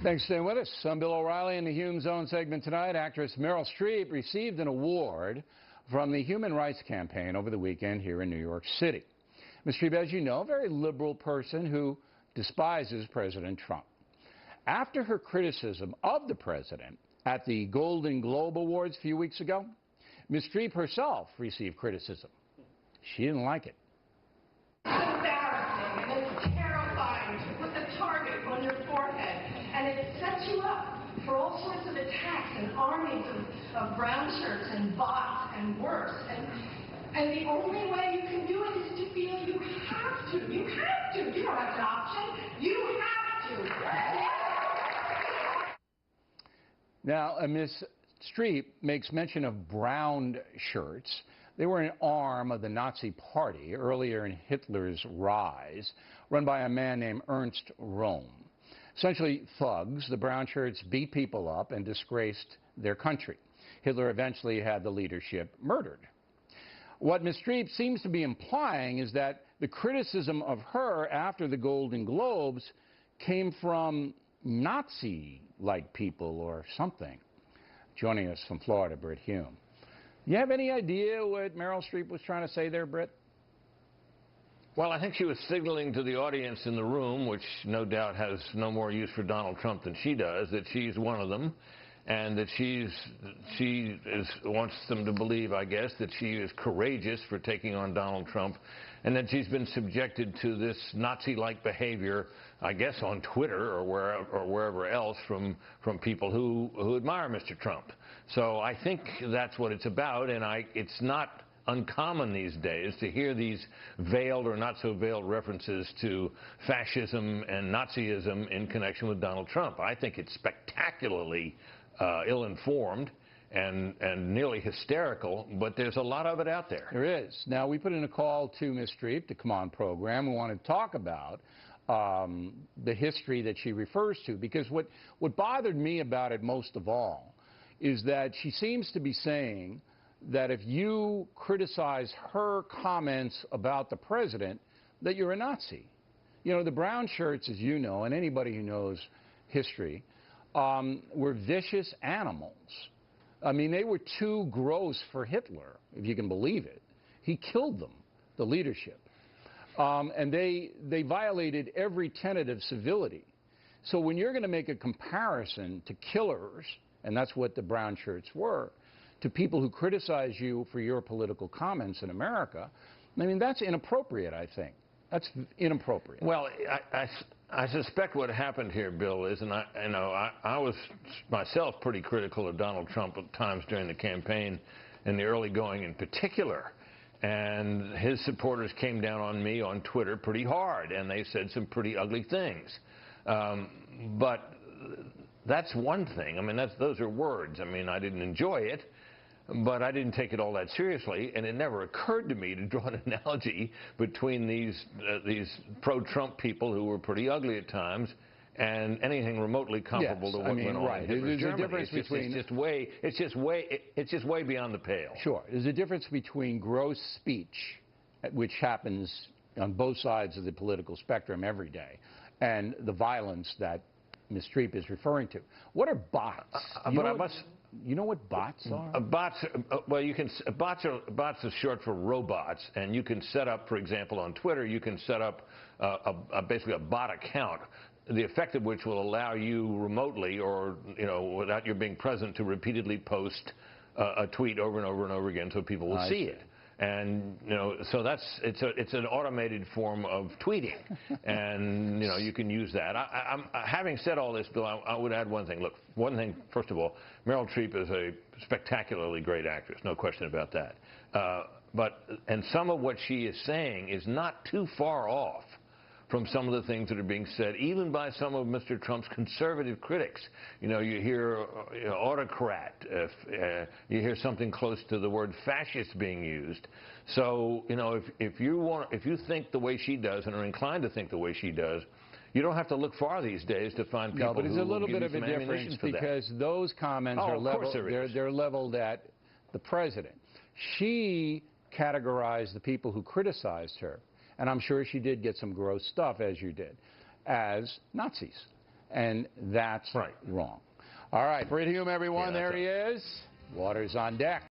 Thanks for staying with us. I'm Bill O'Reilly in the Hume Zone segment tonight. Actress Meryl Streep received an award from the Human Rights Campaign over the weekend here in New York City. Ms. Streep, as you know, a very liberal person who despises President Trump. After her criticism of the president at the Golden Globe Awards a few weeks ago, Ms. Streep herself received criticism. She didn't like it. It's embarrassing and it's terrifying to put the target on your forehead, and it sets you up for all sorts of attacks and armies of brown shirts and bots and worse. And the only way you can do it is to feel you have to. You have to. You don't have an option. You have to. Now, Ms. Streep makes mention of brown shirts. They were an arm of the Nazi Party earlier in Hitler's rise, run by a man named Ernst Röhm. Essentially thugs, the brown shirts beat people up and disgraced their country. Hitler eventually had the leadership murdered. What Ms. Streep seems to be implying is that the criticism of her after the Golden Globes came from Nazi-like people or something. Joining us from Florida, Britt Hume. You have any idea what Meryl Streep was trying to say there, Britt? Well, I think she was signaling to the audience in the room, which no doubt has no more use for Donald Trump than she does, that she's one of them, and that she wants them to believe, I guess, that she is courageous for taking on Donald Trump, and that she's been subjected to this Nazi-like behavior, I guess, on Twitter or wherever else from people who admire Mr. Trump. So I think that's what it's about, and it's not uncommon these days to hear these veiled or not so veiled references to fascism and Nazism in connection with Donald Trump. I think it's spectacularly ill-informed and nearly hysterical, but there's a lot of it out there. There is. Now, we put in a call to Ms. Streep to come on program. We want to talk about the history that she refers to, because what bothered me about it most of all is that she seems to be saying that if you criticize her comments about the president, that you're a Nazi. You know, the brown shirts, as you know, and anybody who knows history, were vicious animals. I mean, they were too gross for Hitler, if you can believe it. He killed them, the leadership. And they violated every tenet of civility. So when you're going to make a comparison to killers, and that's what the brown shirts were, to people who criticize you for your political comments in America, I mean, that's inappropriate, I think. That's inappropriate. Well, I suspect what happened here, Bill, is, and I was myself pretty critical of Donald Trump at times during the campaign, in the early going in particular. And his supporters came down on me on Twitter pretty hard, and they said some pretty ugly things. But that's one thing. I mean, those are words. I mean, I didn't enjoy it, but I didn't take it all that seriously, and it never occurred to me to draw an analogy between these pro-Trump people who were pretty ugly at times and anything remotely comparable to what went on in Hitler's Germany. It's just way beyond the pale. Sure. There's a difference between gross speech, which happens on both sides of the political spectrum every day, and the violence that Ms. Streep is referring to. What are bots? You know what bots are? Bots are short for robots, and you can set up, for example, on Twitter, you can set up basically a bot account, the effect of which will allow you remotely or, without your being present, to repeatedly post a tweet over and over and over again so people will see it. And, so it's an automated form of tweeting. And, you can use that. Having said all this, Bill, I would add one thing. Look, first of all, Meryl Streep is a spectacularly great actress, no question about that. And some of what she is saying is not too far off from some of the things that are being said, even by some of Mr. Trump's conservative critics. You hear autocrat, you hear something close to the word fascist being used. So, if you think the way she does and are inclined to think the way she does, you don't have to look far these days to find people who will give you some ammunition for that. No, but there's a little bit of a difference because those comments are leveled, they're leveled at the president. She categorized the people who criticized her, and I'm sure she did get some gross stuff, as you did, as Nazis. and that's right. wrong. All right, Brit Hume, everyone, Yeah, there he is. Water's on deck.